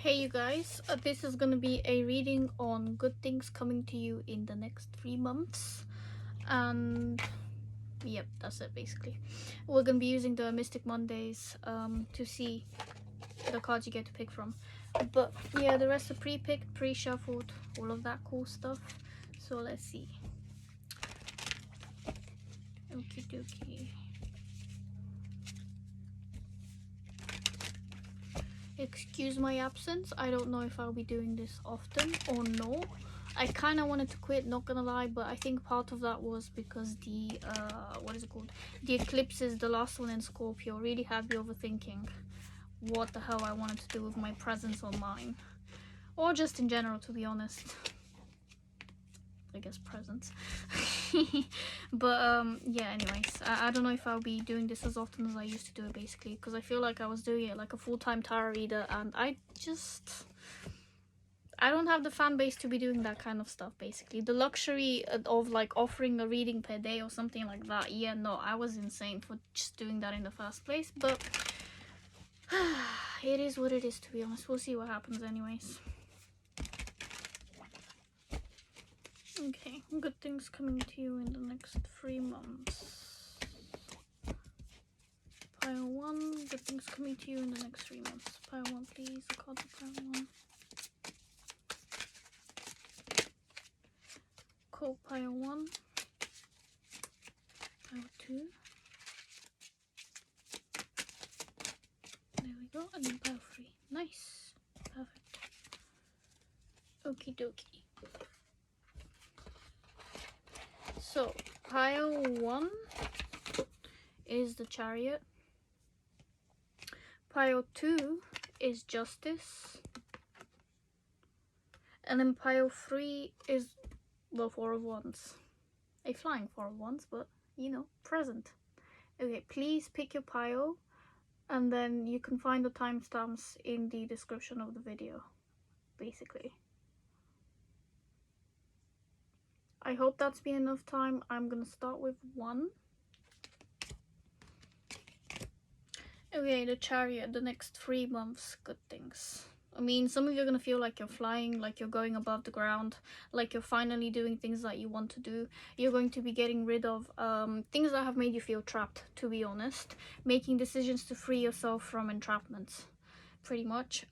Hey you guys, this is gonna be a reading on good things coming to you in the next 3 months, and yep, that's it basically. We're gonna be using the Mystic Mondays to see the cards you get to pick from, but yeah, the rest are pre-picked, pre-shuffled, all of that cool stuff. So let's see. Okie dokie. Excuse my absence. I don't know if I'll be doing this often or no. I kind of wanted to quit, not gonna lie, but I think part of that was because the what is it called, the eclipses, the last one in Scorpio, really had me overthinking what the hell I wanted to do with my presence online, or just in general, to be honest. I guess presents. But yeah, anyways, I don't know if I'll be doing this as often as I used to do it, basically, because I feel like I was doing it like a full-time tarot reader, and I don't have the fan base to be doing that kind of stuff, basically. The luxury of like offering a reading per day or something like that, yeah, no, I was insane for just doing that in the first place, but it is what it is, to be honest. We'll see what happens anyways. Okay, good things coming to you in the next 3 months. Pile 1, good things coming to you in the next 3 months. Pile 1, please. A card for pile 1. Cool, pile 1. Pile 2. There we go, and then pile 3. Nice. Perfect. Okie dokie. So, pile 1 is the Chariot. Pile 2 is Justice. And then pile 3 is the Four of Wands. A flying Four of Wands, but, you know, present. Okay, please pick your pile, and then you can find the timestamps in the description of the video, basically. I hope that's been enough time. I'm gonna start with 1. Okay, the Chariot, the next 3 months, good things. I mean, some of you are gonna feel like you're flying, like you're going above the ground, like you're finally doing things that you want to do. You're going to be getting rid of things that have made you feel trapped, to be honest. Making decisions to free yourself from entrapments, pretty much.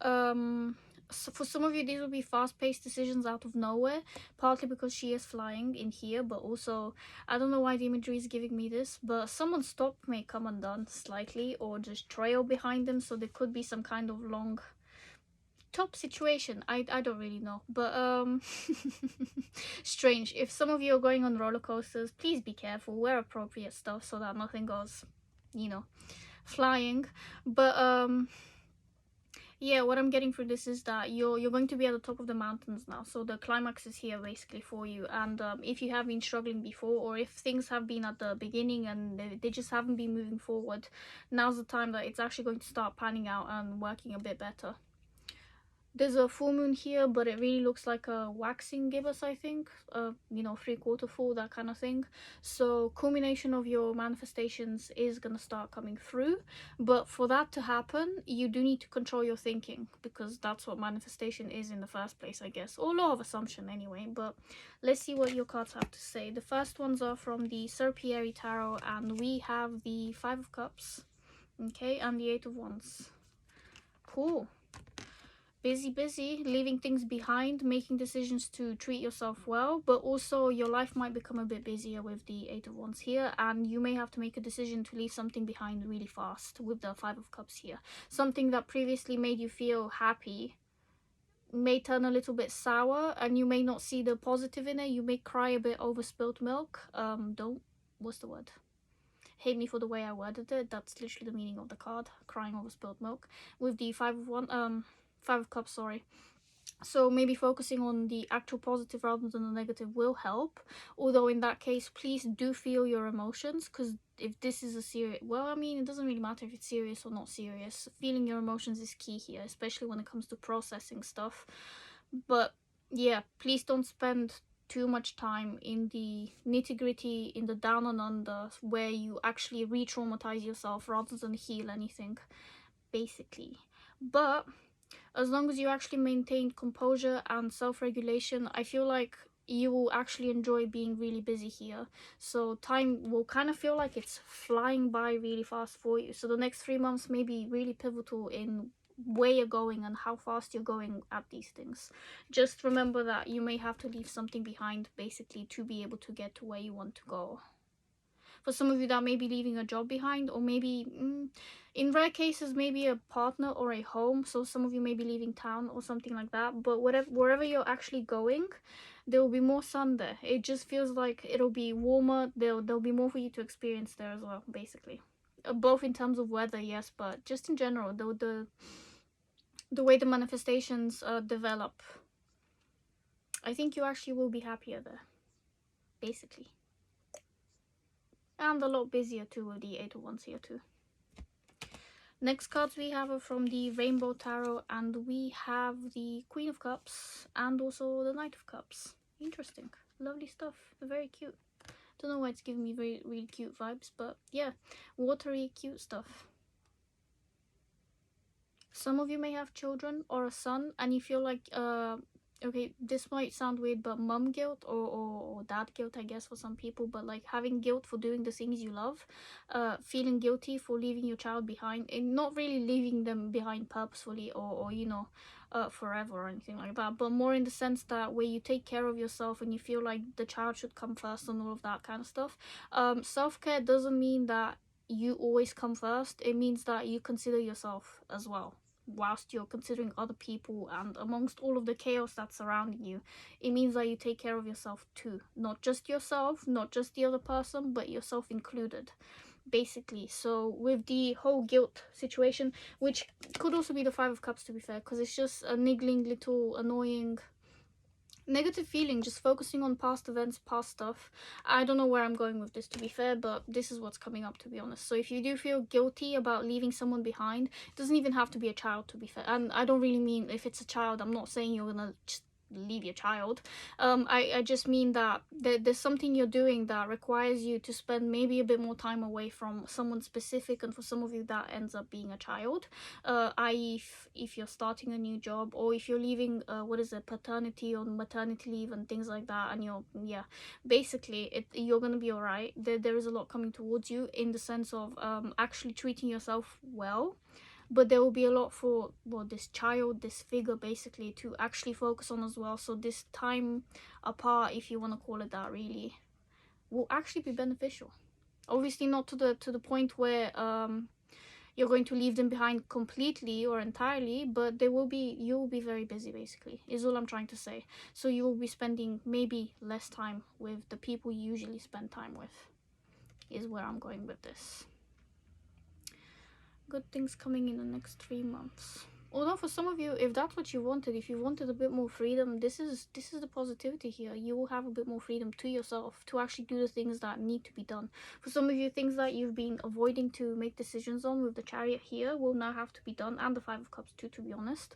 So for some of you, these will be fast-paced decisions out of nowhere, partly because she is flying in here, but also, I don't know why the imagery is giving me this, but someone's stop may come undone slightly, or just trail behind them, so there could be some kind of long top situation. I don't really know, but strange. If some of you are going on roller coasters, please be careful, wear appropriate stuff so that nothing goes, you know, flying. But yeah, what I'm getting through this is that you're going to be at the top of the mountains now, so the climax is here basically for you. And if you have been struggling before, or if things have been at the beginning and they just haven't been moving forward, now's the time that it's actually going to start panning out and working a bit better. There's a full moon here, but it really looks like a waxing gibbous, I think. You know, 3/4 full, that kind of thing. So culmination of your manifestations is gonna start coming through. But for that to happen, you do need to control your thinking, because that's what manifestation is in the first place, I guess. Or law of assumption anyway. But let's see what your cards have to say. The first ones are from the Serpieri Tarot, and we have the Five of Cups. Okay, and the Eight of Wands. Cool. Busy, leaving things behind, making decisions to treat yourself well, but also your life might become a bit busier with the Eight of Wands here, and you may have to make a decision to leave something behind really fast with the Five of Cups here. Something that previously made you feel happy may turn a little bit sour, and you may not see the positive in it. You may cry a bit over spilt milk. What's the word? Hate me for the way I worded it. That's literally the meaning of the card, crying over spilled milk. With the Five of Cups, sorry. So maybe focusing on the actual positive rather than the negative will help. Although in that case, please do feel your emotions, because if this is a serious, well, I mean, it doesn't really matter if it's serious or not serious. Feeling your emotions is key here, especially when it comes to processing stuff. But yeah, please don't spend too much time in the nitty-gritty, in the down and under, where you actually re-traumatize yourself rather than heal anything, basically. But as long as you actually maintain composure and self-regulation, I feel like you will actually enjoy being really busy here. So time will kind of feel like it's flying by really fast for you. So the next 3 months may be really pivotal in where you're going and how fast you're going at these things. Just remember that you may have to leave something behind basically to be able to get to where you want to go. For some of you, that may be leaving a job behind, or maybe in rare cases maybe a partner or a home. So some of you may be leaving town or something like that. But wherever you're actually going, there will be more sun there. It just feels like it'll be warmer. There'll be more for you to experience there as well, basically. Both in terms of weather, yes, but just in general, the way the manifestations develop, I think you actually will be happier there, basically. And a lot busier too with the 8 of Wands here too. Next cards we have are from the Rainbow Tarot, and we have the Queen of Cups and also the Knight of Cups. Interesting. Lovely stuff. Very cute. Don't know why it's giving me very really cute vibes, but yeah, watery cute stuff. Some of you may have children or a son and you feel like okay, this might sound weird, but mum guilt or dad guilt, I guess, for some people, but like having guilt for doing the things you love, feeling guilty for leaving your child behind, and not really leaving them behind purposefully or you know, forever or anything like that, but more in the sense that where you take care of yourself and you feel like the child should come first and all of that kind of stuff. Self-care doesn't mean that you always come first. It means that you consider yourself as well, whilst you're considering other people, and amongst all of the chaos that's surrounding you, it means that you take care of yourself too. Not just yourself, not just the other person, but yourself included, basically. So with the whole guilt situation, which could also be the 5 of Cups to be fair, because it's just a niggling little annoying negative feeling, just focusing on past events, past stuff. I don't know where I'm going with this to be fair, but this is what's coming up, to be honest. So if you do feel guilty about leaving someone behind, it doesn't even have to be a child, to be fair. And I don't really mean if it's a child, I'm not saying you're gonna just leave your child. I just mean that there's something you're doing that requires you to spend maybe a bit more time away from someone specific, and for some of you that ends up being a child, i.e. if you're starting a new job, or if you're leaving what is it, paternity or maternity leave and things like that, and you're basically you're gonna be all right. There is a lot coming towards you in the sense of actually treating yourself well, but there will be a lot for, well, this child, this figure basically, to actually focus on as well. So this time apart, if you want to call it that, really will actually be beneficial. Obviously not to the point where you're going to leave them behind completely or entirely, but you will be very busy, basically, is all I'm trying to say. So you will be spending maybe less time with the people you usually spend time with, is where I'm going with this. Good things coming in the next 3 months. Although for some of you, if that's what you wanted, if you wanted a bit more freedom, this is the positivity here. You will have a bit more freedom to yourself to actually do the things that need to be done. For some of you, things that you've been avoiding to make decisions on with the Chariot here will now have to be done, and the 5 of Cups too, to be honest.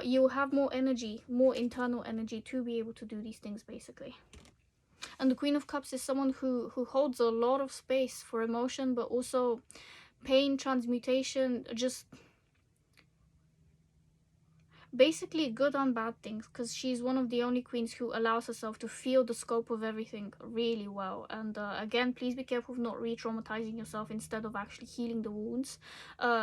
You will have more energy, more internal energy to be able to do these things, basically. And the Queen of Cups is someone who holds a lot of space for emotion, but also pain, transmutation, just basically good and bad things, because she's one of the only queens who allows herself to feel the scope of everything really well. And again, please be careful of not re-traumatizing yourself instead of actually healing the wounds.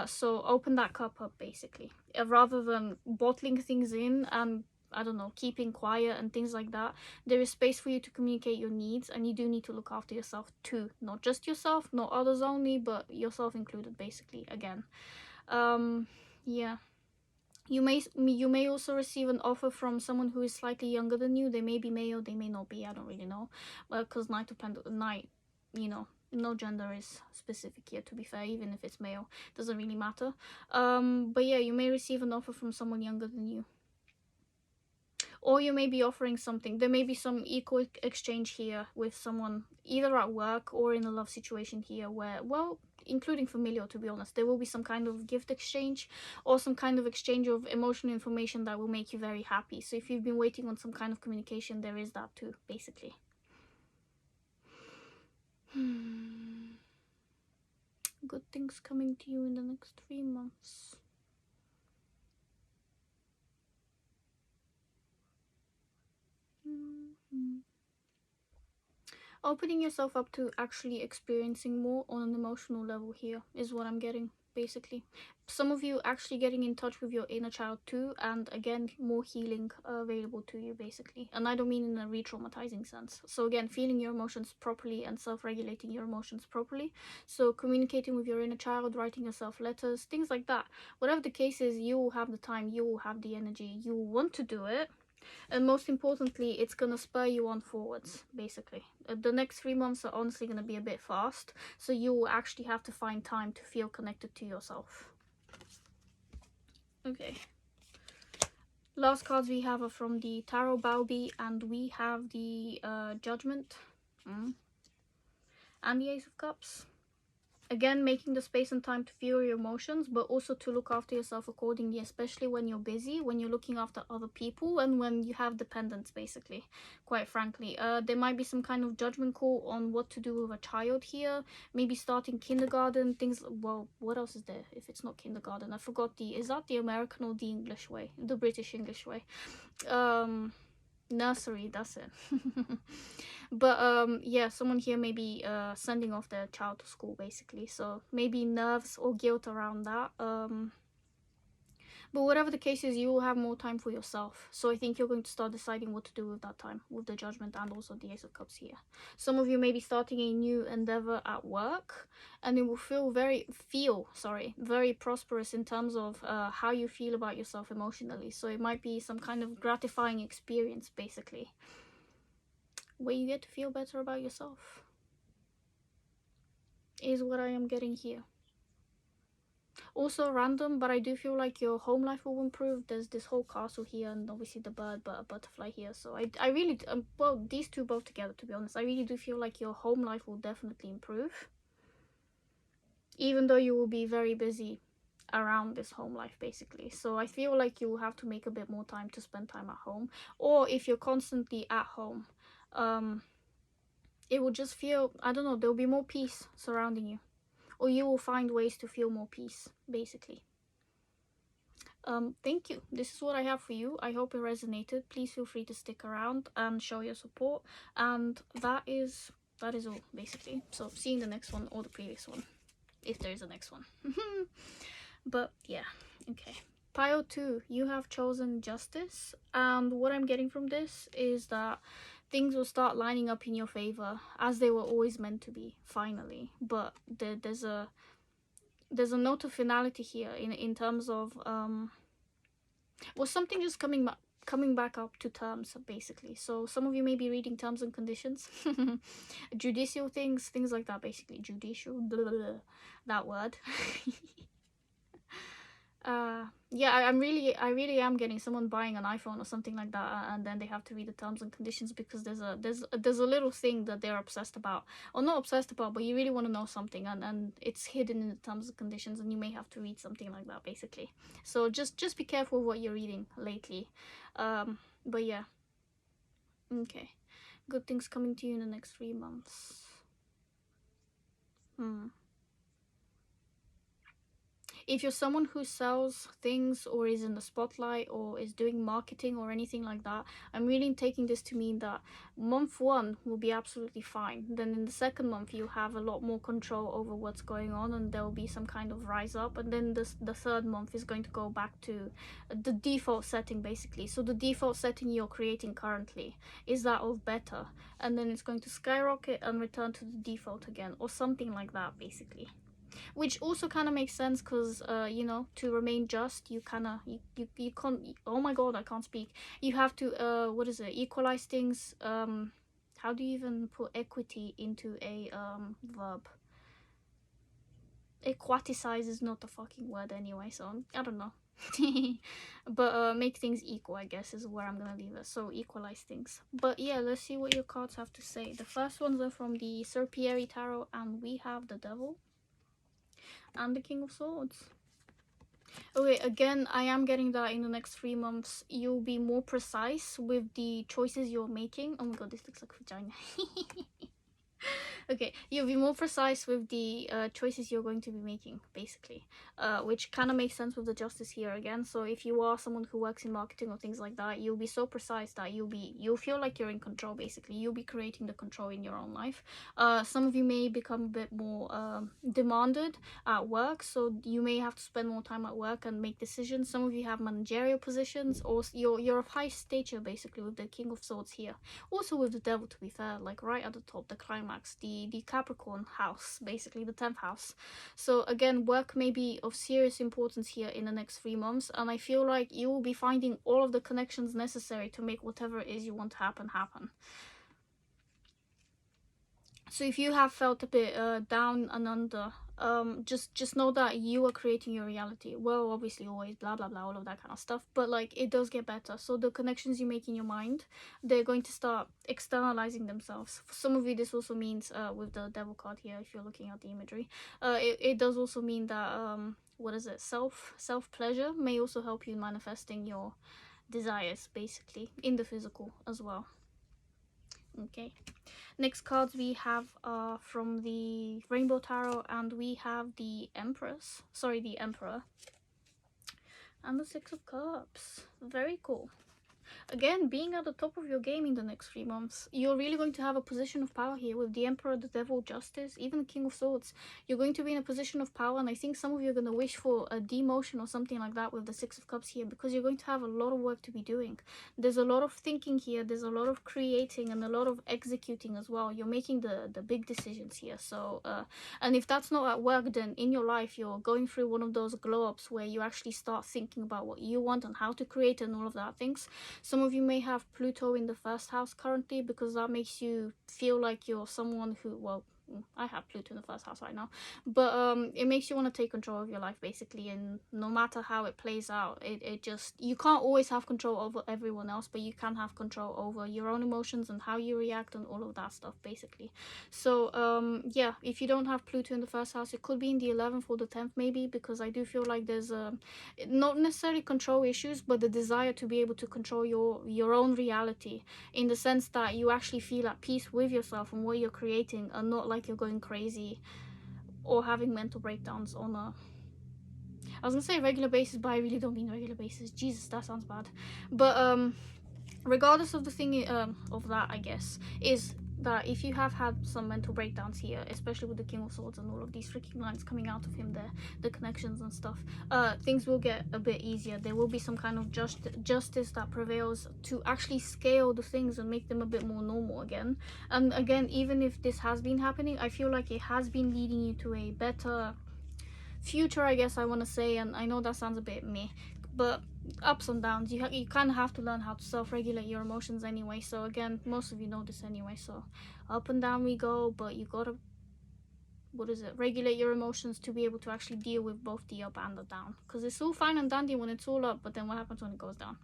So open that cup up, basically, rather than bottling things in and, I don't know, keeping quiet and things like that. There is space for you to communicate your needs, and you do need to look after yourself too. Not just yourself, not others only, but yourself included, basically, again. Yeah. You may also receive an offer from someone who is slightly younger than you. They may be male, they may not be, I don't really know. Because Knight, you know, no gender is specific here, to be fair, even if it's male. Doesn't really matter. But yeah, you may receive an offer from someone younger than you. Or you may be offering something. There may be some equal exchange here with someone, either at work or in a love situation here, where, well, including familial, to be honest, there will be some kind of gift exchange or some kind of exchange of emotional information that will make you very happy. So if you've been waiting on some kind of communication, there is that too, basically. Good things coming to you in the next 3 months. Opening yourself up to actually experiencing more on an emotional level here is what I'm getting, basically. Some of you actually getting in touch with your inner child too, and again, more healing available to you, basically. And I don't mean in a re-traumatizing sense. So again, feeling your emotions properly and self-regulating your emotions properly. So communicating with your inner child, writing yourself letters, things like that. Whatever the case is, you will have the time, you will have the energy, you want to do it. And most importantly, it's gonna spur you on forwards, basically. The next 3 months are honestly gonna be a bit fast, so you will actually have to find time to feel connected to yourself. Okay. Last cards we have are from the Tarot Baobi, and we have the Judgment and the Ace of Cups. Again, making the space and time to feel your emotions, but also to look after yourself accordingly, especially when you're busy, when you're looking after other people, and when you have dependents, basically, quite frankly. There might be some kind of judgment call on what to do with a child here, maybe starting kindergarten, things, well, what else is there if it's not kindergarten? I forgot is that the American or the English way? The British English way. Nursery, that's it. But yeah, someone here may be sending off their child to school, basically, so maybe nerves or guilt around that. But whatever the case is, you will have more time for yourself, so I think you're going to start deciding what to do with that time, with the Judgment and also the Ace of Cups here. Some of you may be starting a new endeavor at work, and it will feel very prosperous in terms of how you feel about yourself emotionally. So it might be some kind of gratifying experience, basically, where you get to feel better about yourself, is what I am getting here. Also random, but I do feel like your home life will improve. There's this whole castle here, and obviously the bird, but a butterfly here. So I really, well, these two both together, to be honest, I really do feel like your home life will definitely improve, even though you will be very busy around this home life, basically. So I feel like you will have to make a bit more time to spend time at home, or if you're constantly at home, it will just feel, I don't know, there'll be more peace surrounding you, or you will find ways to feel more peace, basically. Thank you. This is what I have for you. I hope it resonated. Please feel free to stick around and show your support. And that is all, basically. So see you in the next one, or the previous one, if there is a next one. But yeah, okay. Pile 2, you have chosen justice, and what I'm getting from this is that things will start lining up in your favor, as they were always meant to be, finally. But there's a note of finality here in terms of well, something just coming back up to terms, basically. So some of you may be reading terms and conditions, judicial things like that, basically. Judicial, blah, blah, blah, that word. Yeah, I really am getting someone buying an iPhone or something like that, and then they have to read the terms and conditions because there's a little thing that they're obsessed about, or not obsessed about, but you really want to know something, and it's hidden in the terms and conditions, and you may have to read something like that, basically. So just be careful what you're reading lately. But yeah, okay, good things coming to you in the next 3 months. If you're someone who sells things or is in the spotlight or is doing marketing or anything like that, I'm really taking this to mean that month 1 will be absolutely fine. Then in the second month, you have a lot more control over what's going on, and there will be some kind of rise up. And then the third month is going to go back to the default setting, basically. So the default setting you're creating currently is that of better, and then it's going to skyrocket and return to the default again, or something like that, basically. Which also kind of makes sense because you know, to remain just, you kind of you can't, oh my god, I can't speak, you have to what is it, equalize things. How do you even put equity into a verb? Equaticize is not a fucking word anyway, so I don't know. But make things equal, I guess, is where I'm gonna leave it. So equalize things. But yeah, let's see what your cards have to say. The first ones are from the Serpieri Tarot, and we have the Devil and the King of Swords. Okay, again, I am getting that in the next 3 months you'll be more precise with the choices you're making. Oh my god, this looks like vagina. Okay, you'll be more precise with the choices you're going to be making, basically, which kind of makes sense with the justice here again. So if you are someone who works in marketing or things like that, you'll be so precise that you'll feel like you're in control. Basically, you'll be creating the control in your own life. Some of you may become a bit more demanded at work, so you may have to spend more time at work and make decisions. Some of you have managerial positions, or you're of high stature, basically, with the King of Swords here. Also with the Devil, to be fair, like right at the top, the climax, the Capricorn house, basically the 10th house. So again, work may be of serious importance here in the next 3 months, and I feel like you will be finding all of the connections necessary to make whatever it is you want to happen. So if you have felt a bit down and under, just know that you are creating your reality. Well, obviously always blah blah blah, all of that kind of stuff, but like it does get better. So the connections you make in your mind, they're going to start externalizing themselves. For some of you, this also means with the Devil card here, if you're looking at the imagery, it does also mean that what is it, self pleasure may also help you in manifesting your desires, basically, in the physical as well. Okay, next cards we have are from the Rainbow Tarot, and we have the Empress, sorry, the Emperor, and the Six of Cups. Very cool. Again, being at the top of your game in the next 3 months, you're really going to have a position of power here with the Emperor, the Devil, Justice, even the King of Swords. You're going to be in a position of power, and I think some of you are going to wish for a demotion or something like that with the Six of Cups here, because you're going to have a lot of work to be doing. There's a lot of thinking here, there's a lot of creating and a lot of executing as well. You're making the big decisions here. So and if that's not at work, then in your life you're going through one of those glow ups where you actually start thinking about what you want and how to create and all of that things. Some of you may have Pluto in the first house currently, because that makes you feel like you're someone who, well, I have Pluto in the first house right now, but it makes you want to take control of your life, basically, and no matter how it plays out, it just, you can't always have control over everyone else, but you can have control over your own emotions and how you react and all of that stuff, basically. So yeah, if you don't have Pluto in the first house, it could be in the 11th or the 10th maybe, because I do feel like there's not necessarily control issues, but the desire to be able to control your own reality, in the sense that you actually feel at peace with yourself and what you're creating, and not like you're going crazy or having mental breakdowns on a, I was gonna say regular basis, but I really don't mean regular basis. Jesus, that sounds bad. But regardless of the thing of that, I guess, is that if you have had some mental breakdowns here, especially with the King of Swords and all of these freaking lines coming out of him there, the connections and stuff, things will get a bit easier. There will be some kind of justice that prevails to actually scale the things and make them a bit more normal again. And again, even if this has been happening, I feel like it has been leading you to a better future, I guess I want to say. And I know that sounds a bit meh, but ups and downs, you kind of have to learn how to self-regulate your emotions anyway. So again, most of you know this anyway, so up and down we go, but you gotta, what is it, regulate your emotions to be able to actually deal with both the up and the down, because it's all fine and dandy when it's all up, but then what happens when it goes down?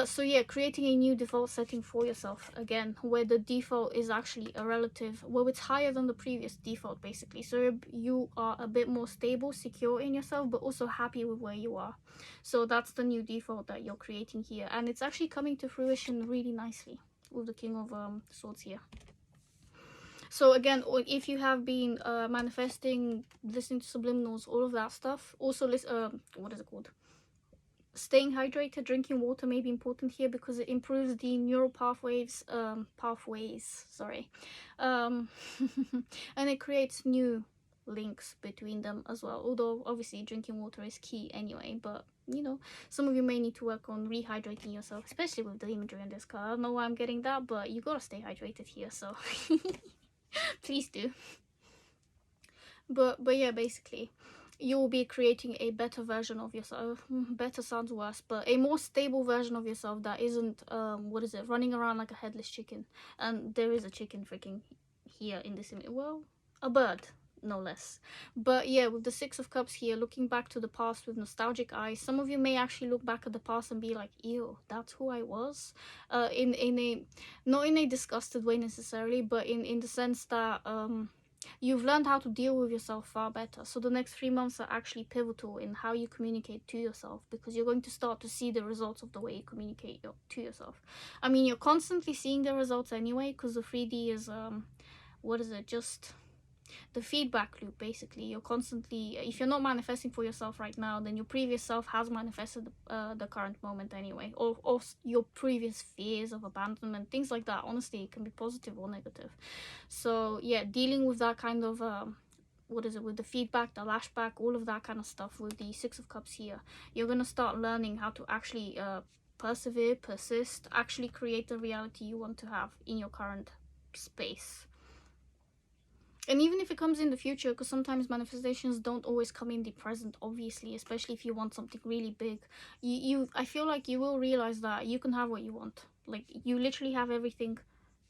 So yeah, creating a new default setting for yourself, again, where the default is actually a relative, well, it's higher than the previous default, basically. So you are a bit more stable, secure in yourself, but also happy with where you are. So that's the new default that you're creating here, and it's actually coming to fruition really nicely with the King of Swords here. So again, if you have been manifesting, listening to subliminals, all of that stuff, also what is it called, staying hydrated, drinking water may be important here, because it improves the neural pathways, sorry, and it creates new links between them as well, although obviously drinking water is key anyway. But you know, some of you may need to work on rehydrating yourself, especially with the imagery in this card. I don't know why I'm getting that, but you gotta stay hydrated here, so please do. But yeah, basically, you will be creating a better version of yourself. Better sounds worse, but a more stable version of yourself that isn't what is it, running around like a headless chicken. And there is a chicken freaking here in this image, well, a bird no less. But yeah, with the Six of Cups here, looking back to the past with nostalgic eyes, some of you may actually look back at the past and be like, ew, that's who I was, in a, not in a disgusted way necessarily, but in the sense that you've learned how to deal with yourself far better. So the next 3 months are actually pivotal in how you communicate to yourself, because you're going to start to see the results of the way you communicate to yourself. I mean, you're constantly seeing the results anyway, because the 3D is what is it, just the feedback loop. Basically, you're constantly, if you're not manifesting for yourself right now, then your previous self has manifested the current moment anyway, or your previous fears of abandonment, things like that. Honestly, it can be positive or negative. So yeah, dealing with that kind of what is it, with the feedback, the lashback, all of that kind of stuff with the Six of Cups here, you're gonna start learning how to actually persevere, persist, actually create the reality you want to have in your current space. And even if it comes in the future, because sometimes manifestations don't always come in the present, obviously, especially if you want something really big, I feel like you will realize that you can have what you want. Like, you literally have everything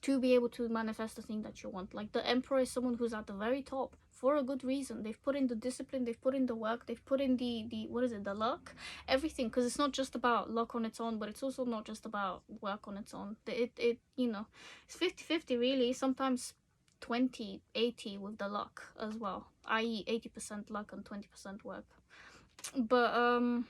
to be able to manifest the thing that you want. Like, the Emperor is someone who's at the very top for a good reason. They've put in the discipline, they've put in the work, they've put in the what is it, the luck, everything. Because it's not just about luck on its own, but it's also not just about work on its own. It you know, it's 50-50 really. Sometimes 20-80 with the luck as well, i.e. 80% luck and 20% work. But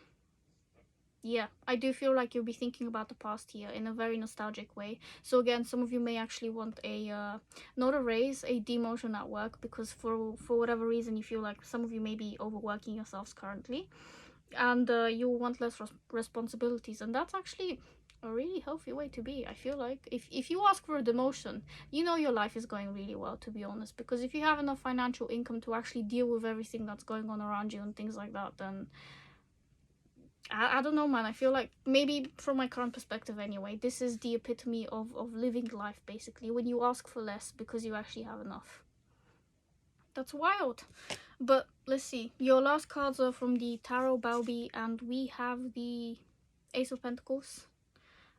yeah, I do feel like you'll be thinking about the past here in a very nostalgic way. So again, some of you may actually want a not a raise, a demotion at work, because for whatever reason you feel like some of you may be overworking yourselves currently, and you want less responsibilities. And that's actually a really healthy way to be. I feel like if you ask for a demotion, you know your life is going really well, to be honest, because if you have enough financial income to actually deal with everything that's going on around you and things like that, then I don't know, man. I feel like, maybe from my current perspective anyway, this is the epitome of living life, basically, when you ask for less because you actually have enough. That's wild. But let's see. Your last cards are from the Tarot Balbi, and we have the Ace of Pentacles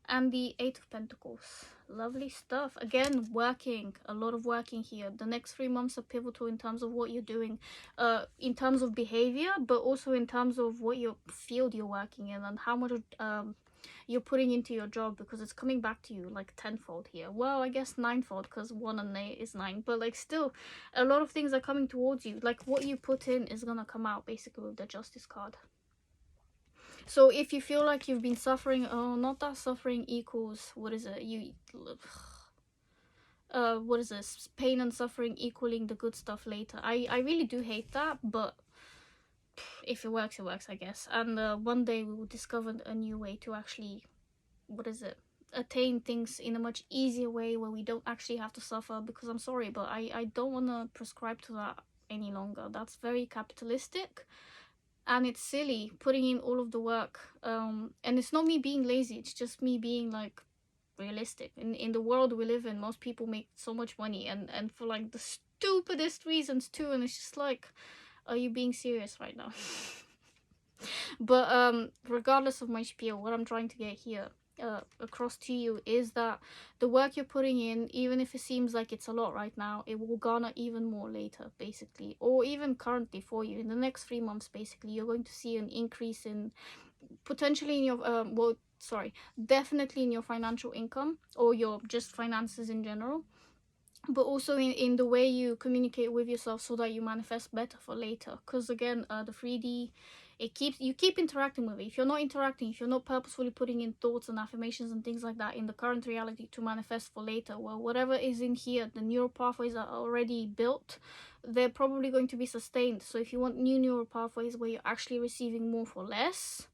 and the Eight of Pentacles. Lovely stuff. Again, working, a lot of working here. The next 3 months are pivotal in terms of what you're doing, in terms of behavior, but also in terms of what your field you're working in and how much you're putting into your job, because it's coming back to you like tenfold here. Well, I guess ninefold, because 1 and 8 is 9, but like still a lot of things are coming towards you. Like, what you put in is gonna come out, basically, with the Justice card. So if you feel like you've been suffering, oh, not that suffering equals, what is it, what is this, pain and suffering equaling the good stuff later. I really do hate that, but if it works, it works, I guess. And one day we will discover a new way to actually, what is it, attain things in a much easier way, where we don't actually have to suffer. Because I'm sorry, but I don't want to prescribe to that any longer. That's very capitalistic, and it's silly putting in all of the work. And it's not me being lazy, it's just me being like realistic. In the world we live in, most people make so much money, and for like the stupidest reasons too, and it's just like, are you being serious right now? But regardless of my spiel, what I'm trying to get here across to you is that the work you're putting in, even if it seems like it's a lot right now, it will garner even more later, basically, or even currently for you in the next 3 months. Basically, you're going to see an increase in, potentially in your definitely in your financial income, or your just finances in general, but also in the way you communicate with yourself, so that you manifest better for later. Because again, the 3D, you keep interacting with it. If you're not interacting, if you're not purposefully putting in thoughts and affirmations and things like that in the current reality to manifest for later, well, whatever is in here, the neural pathways are already built, they're probably going to be sustained. So if you want new neural pathways where you're actually receiving more for less,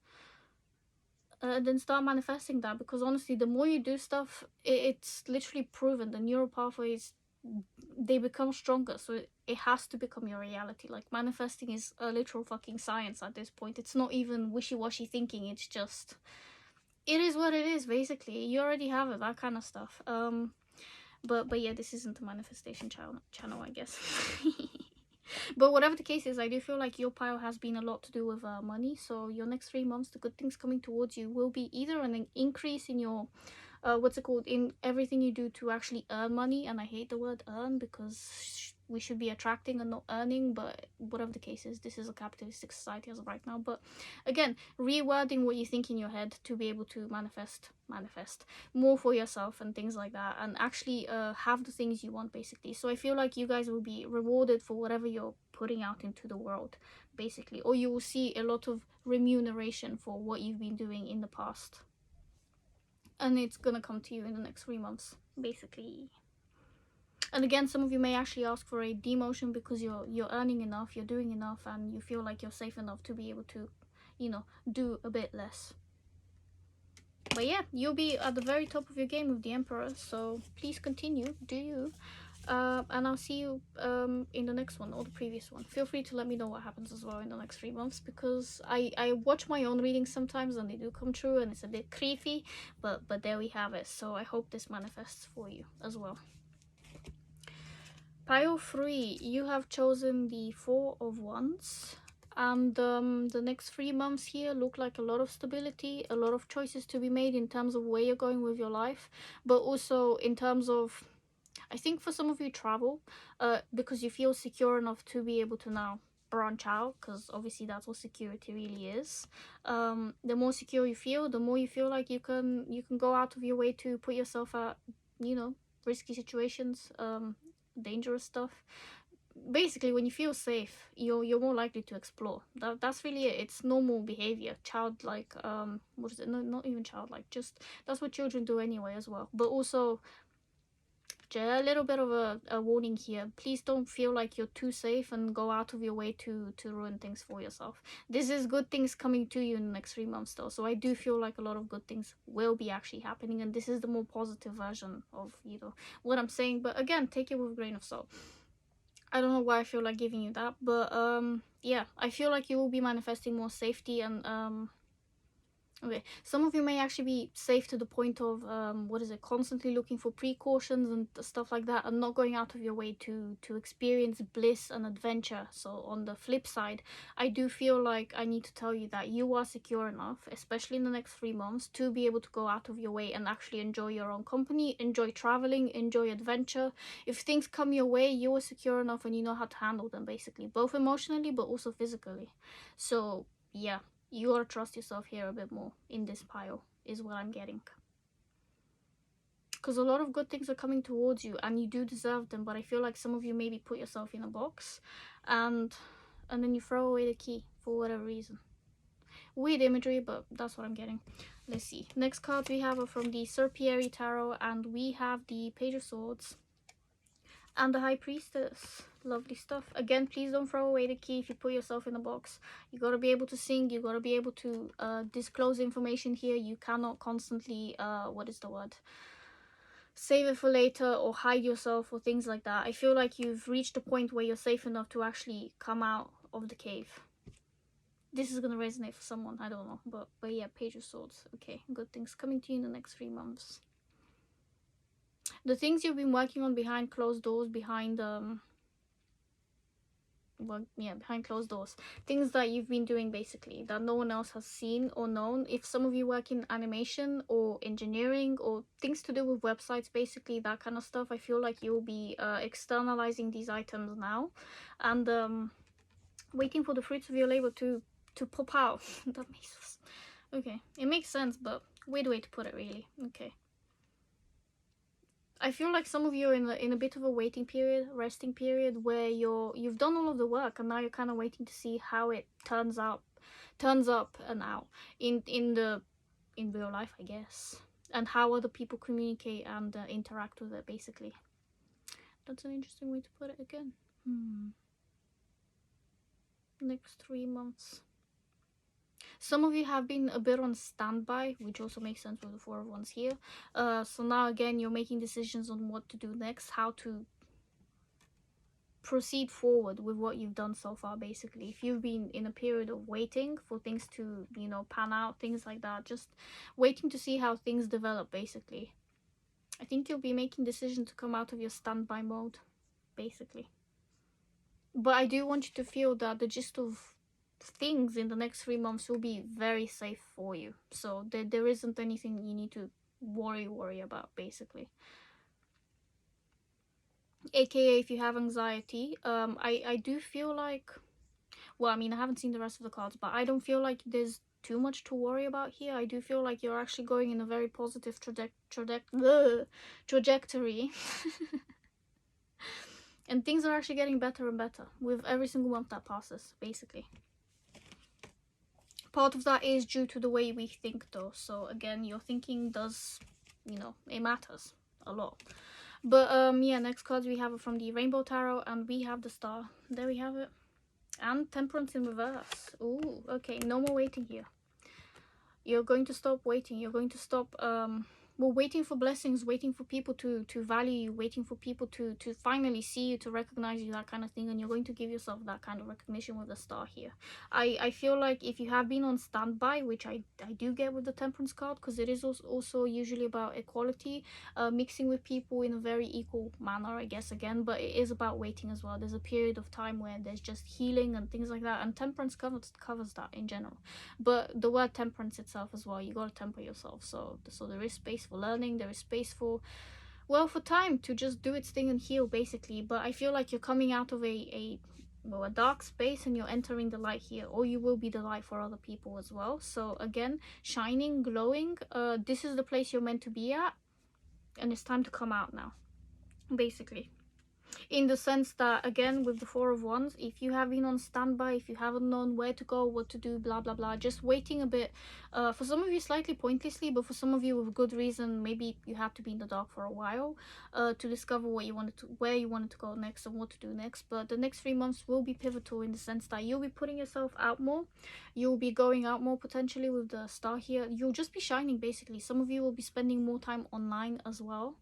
then start manifesting that. Because honestly, the more you do stuff, it's literally proven, the neural pathways, they become stronger. So it has to become your reality. Like, manifesting is a literal fucking science at this point. It's not even wishy-washy thinking, it's just, it is what it is, basically. You already have it, that kind of stuff. But yeah, this isn't a manifestation channel, I guess. But whatever the case is, I do feel like your pile has been a lot to do with money. So your next 3 months, the good things coming towards you will be either an increase in your in everything you do to actually earn money. And I hate the word earn, because we should be attracting and not earning, but whatever the case is, this is a capitalistic society as of right now. But again, rewording what you think in your head to be able to manifest more for yourself and things like that, and actually have the things you want, basically. So I feel like you guys will be rewarded for whatever you're putting out into the world, basically, or you will see a lot of remuneration for what you've been doing in the past, and it's gonna come to you in the next 3 months, basically. And again, some of you may actually ask for a demotion because you're earning enough, you're doing enough, and you feel like you're safe enough to be able to, you know, do a bit less. But yeah, you'll be at the very top of your game with the Emperor, so please continue, do you. And I'll see you in the next one or the previous one. Feel free to let me know what happens as well in the next 3 months, because I watch my own readings sometimes and they do come true and it's a bit creepy, but there we have it. So I hope this manifests for you as well. Pile 3, you have chosen the Four of Wands. And the next 3 months here look like a lot of stability, a lot of choices to be made in terms of where you're going with your life, but also in terms of, I think for some of you, travel, because you feel secure enough to be able to now branch out, because obviously that's what security really is. The more secure you feel, the more you feel like you can go out of your way to put yourself at, you know, risky situations, dangerous stuff. Basically, when you feel safe, you're more likely to explore. That's really it. It's normal behavior, childlike. What is it? No, not even childlike. Just that's what children do anyway as well. But also, just a little bit of a warning here. Please don't feel like you're too safe and go out of your way to ruin things for yourself. This is good things coming to you in the next 3 months though. So I do feel like a lot of good things will be actually happening, and this is the more positive version of, you know, what I'm saying. But again, take it with a grain of salt. I don't know why I feel like giving you that, but yeah, I feel like you will be manifesting more safety and okay, some of you may actually be safe to the point of constantly looking for precautions and stuff like that, and not going out of your way to experience bliss and adventure. So on the flip side, I do feel like I need to tell you that you are secure enough, especially in the next 3 months, to be able to go out of your way and actually enjoy your own company, enjoy traveling, enjoy adventure. If things come your way, you are secure enough and you know how to handle them, basically, both emotionally but also physically. So yeah, you gotta trust yourself here a bit more in this pile, is what I'm getting. Because a lot of good things are coming towards you and you do deserve them, but I feel like some of you maybe put yourself in a box and then you throw away the key for whatever reason. Weird imagery, but that's what I'm getting. Let's see. Next cards we have are from the Serpieri Tarot, and we have the Page of Swords and the High Priestess. Lovely stuff. Again, please don't throw away the key if you put yourself in a box. You gotta be able to sing, you gotta be able to disclose information here. You cannot constantly save it for later or hide yourself or things like that. I feel like you've reached a point where you're safe enough to actually come out of the cave. This is gonna resonate for someone, I don't know, but yeah, Page of Swords. Okay, good things coming to you in the next 3 months. The things you've been working on behind closed doors, behind behind closed doors, things that you've been doing basically that no one else has seen or known. If some of you work in animation or engineering or things to do with websites, basically that kind of stuff, I feel like you'll be externalizing these items now and waiting for the fruits of your labor to pop out. That makes sense. Okay, it makes sense, but weird way to put it, really. Okay, I feel like some of you are in a bit of a waiting period, resting period, where you've done all of the work and now you're kind of waiting to see how it turns up and out in real life, I guess, and how other people communicate and interact with it, basically. That's an interesting way to put it again. Next 3 months. Some of you have been a bit on standby, which also makes sense with the Four of Wands here. So now again, you're making decisions on what to do next, how to proceed forward with what you've done so far, basically. If you've been in a period of waiting for things to, you know, pan out, things like that, just waiting to see how things develop, basically. I think you'll be making decisions to come out of your standby mode, basically. But I do want you to feel that the gist of things in the next 3 months will be very safe for you, so there isn't anything you need to worry about, basically. AKA if you have anxiety, I do feel like, well, I mean, I haven't seen the rest of the cards, but I don't feel like there's too much to worry about here. I do feel like you're actually going in a very positive trajectory and things are actually getting better and better with every single month that passes, basically. Part of that is due to the way we think, though. So again, your thinking does, you know, it matters a lot. But yeah, next cards we have are from the Rainbow Tarot, and we have the Star. There we have it. And Temperance in reverse. Ooh, okay, no more waiting here. You're going to stop waiting. You're going to stop well, waiting for blessings, waiting for people to value you, waiting for people to finally see you, to recognize you, that kind of thing. And you're going to give yourself that kind of recognition with the Star here. I feel like if you have been on standby, which I do get with the Temperance card, because it is also usually about equality, mixing with people in a very equal manner, I guess, again. But it is about waiting as well. There's a period of time where there's just healing and things like that, and Temperance covers that in general. But the word temperance itself as well, you gotta temper yourself. So there is space for learning, there is space for, well, for time to just do its thing and heal, basically. But I feel like you're coming out of a dark space, and you're entering the light here, or you will be the light for other people as well. So again, shining, glowing, this is the place you're meant to be at, and it's time to come out now, basically. In the sense that, again, with the Four of Wands, if you have been on standby, if you haven't known where to go, what to do, blah blah blah, just waiting a bit, for some of you slightly pointlessly, but for some of you with good reason, maybe you had to be in the dark for a while to discover where you wanted to go next and what to do next. But the next 3 months will be pivotal, in the sense that you'll be putting yourself out more, you'll be going out more potentially with the Star here, you'll just be shining, basically. Some of you will be spending more time online as well.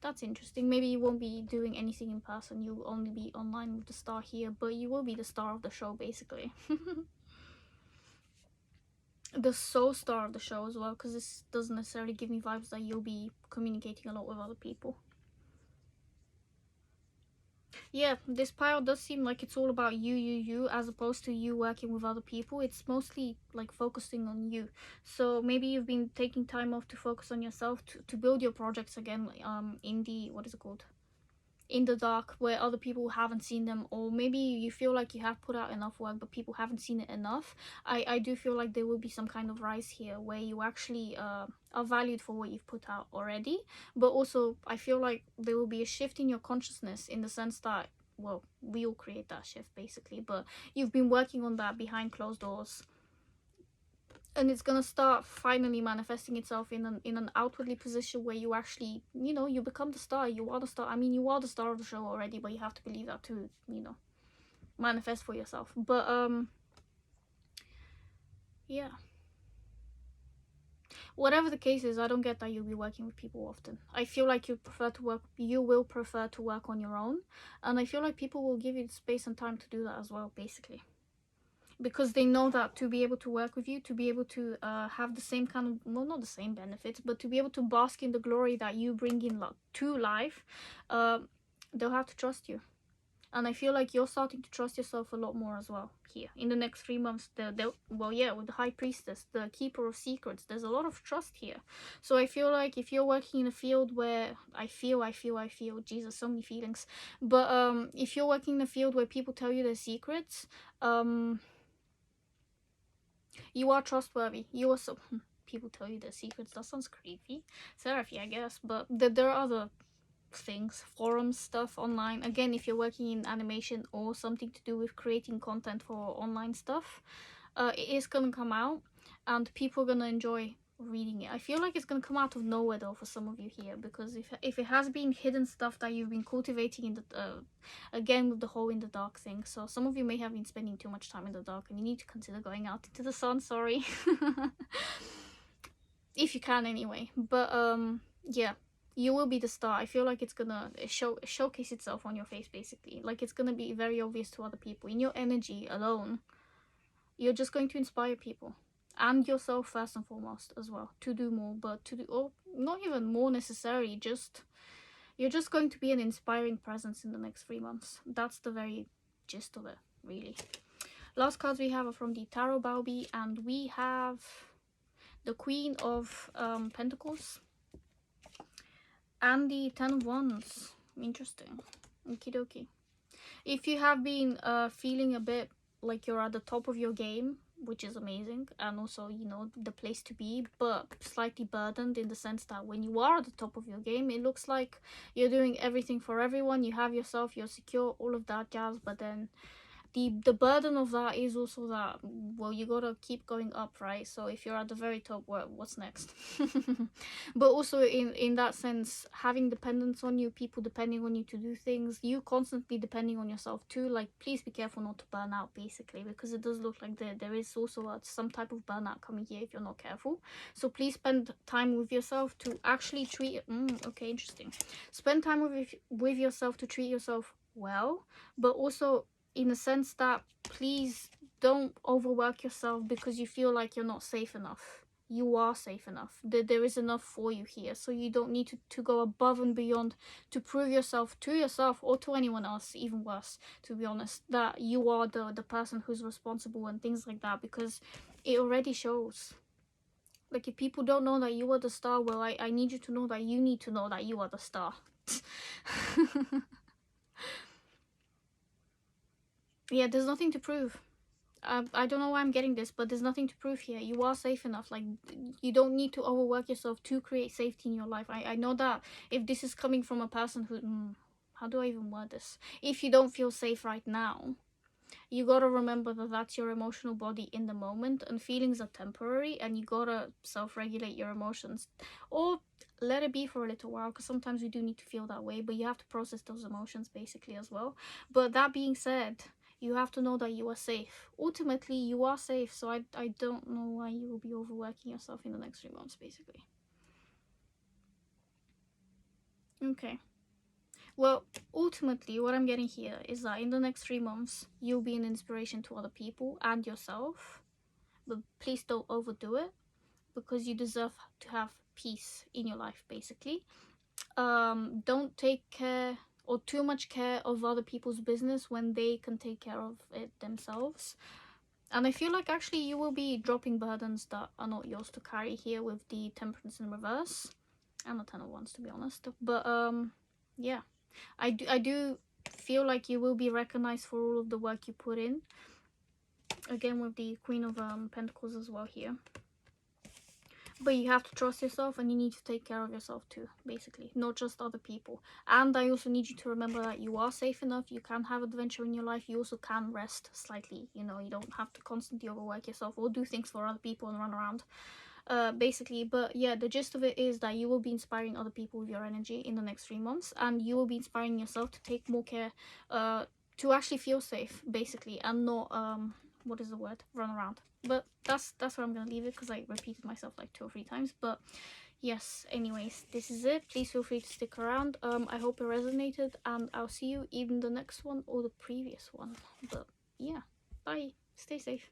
That's interesting. Maybe you won't be doing anything in person, you'll only be online with the Star here, but you will be the star of the show, basically. The sole star of the show as well, because this doesn't necessarily give me vibes that you'll be communicating a lot with other people. Yeah, this pile does seem like it's all about you, as opposed to you working with other people. It's mostly like focusing on you. So maybe you've been taking time off to focus on yourself, to build your projects again, in the, what is it called, in the dark, where other people haven't seen them. Or maybe you feel like you have put out enough work but people haven't seen it enough. I do feel like there will be some kind of rise here where you actually are valued for what you've put out already. But also I feel like there will be a shift in your consciousness, in the sense that, well, we all create that shift, basically, but you've been working on that behind closed doors, and it's gonna start finally manifesting itself in an outwardly position where you actually, you become the star. You are the star. I mean, you are the star of the show already, but you have to believe that to, manifest for yourself. But yeah, whatever the case is, I don't get that you'll be working with people often. I feel like you will prefer to work on your own, and I feel like people will give you the space and time to do that as well, basically, because they know that to be able to work with you, to be able to have the same kind of, well, not the same benefits, but to be able to bask in the glory that you bring in to life, they'll have to trust you. And I feel like you're starting to trust yourself a lot more as well here in the next 3 months. Well, yeah, with the High Priestess, the Keeper of Secrets, there's a lot of trust here. So I feel like if you're working in a field where I feel, Jesus, so many feelings. But if you're working in a field where people tell you their secrets, you are trustworthy. You are so people tell you their secrets. That sounds creepy. Seraphy, I guess. But there are other things, forum stuff online. Again, if you're working in animation or something to do with creating content for online stuff, it is gonna come out, and people are gonna enjoy reading it. I feel like it's gonna come out of nowhere though for some of you here, because if it has been hidden stuff that you've been cultivating in the again with the whole in the dark thing, so some of you may have been spending too much time in the dark, and you need to consider going out into the sun. Sorry. If you can, anyway. But yeah, you will be the star. I feel like it's gonna showcase itself on your face, basically. Like, it's gonna be very obvious to other people. In your energy alone, you're just going to inspire people, and yourself first and foremost as well, to do more. But or not even more necessarily, just you're just going to be an inspiring presence in the next 3 months. That's the very gist of it, really. Last cards we have are from the Tarot Baubi, and we have the Queen of Pentacles and the Ten of Wands. Interesting. Okie dokie. If you have been feeling a bit like you're at the top of your game, which is amazing, and also, the place to be, but slightly burdened, in the sense that when you are at the top of your game, it looks like you're doing everything for everyone, you have yourself, you're secure, all of that jazz, but then the burden of that is also that, well, you gotta keep going up, right? So if you're at the very top, what's next? But also in that sense, having dependence on you, people depending on you to do things, you constantly depending on yourself too, like please be careful not to burn out, basically, because it does look like there is also some type of burnout coming here if you're not careful. So please spend time with yourself to actually treat okay, interesting. Spend time with yourself to treat yourself well, but also in the sense that please don't overwork yourself because you feel like you're not safe enough. You are safe enough. There is enough for you here, so you don't need to go above and beyond to prove yourself to yourself or to anyone else, even worse, to be honest, that you are the person who's responsible and things like that, because it already shows. Like, if people don't know that you are the star, well, I need you to know that you need to know that you are the star. Yeah, there's nothing to prove. I don't know why I'm getting this, but there's nothing to prove here. You are safe enough. Like, you don't need to overwork yourself to create safety in your life. I know that if this is coming from a person who... how do I even word this? If you don't feel safe right now, you gotta remember that that's your emotional body in the moment, and feelings are temporary, and you gotta self-regulate your emotions. Or let it be for a little while, because sometimes we do need to feel that way, but you have to process those emotions, basically, as well. But that being said, you have to know that you are safe. Ultimately, you are safe, so I don't know why you will be overworking yourself in the next 3 months, basically. Okay. Well, ultimately, what I'm getting here is that in the next 3 months, you'll be an inspiration to other people and yourself. But please don't overdo it, because you deserve to have peace in your life, basically. Don't take care or too much care of other people's business when they can take care of it themselves. And I feel like actually you will be dropping burdens that are not yours to carry here with the Temperance in reverse and the Ten of Wands, to be honest. But yeah, I do feel like you will be recognized for all of the work you put in, again with the Queen of Pentacles as well here. But you have to trust yourself, and you need to take care of yourself too, basically, not just other people. And I also need you to remember that you are safe enough. You can have adventure in your life. You also can rest slightly, you know. You don't have to constantly overwork yourself or do things for other people and run around, basically. But yeah, the gist of it is that you will be inspiring other people with your energy in the next 3 months, and you will be inspiring yourself to take more care, to actually feel safe, basically, and not what is the word, run around. But that's where I'm gonna leave it, because I repeated myself like 2 or 3 times. But yes, anyways, this is it. Please feel free to stick around. I hope it resonated, and I'll see you in the next one or the previous one. But yeah, bye, stay safe.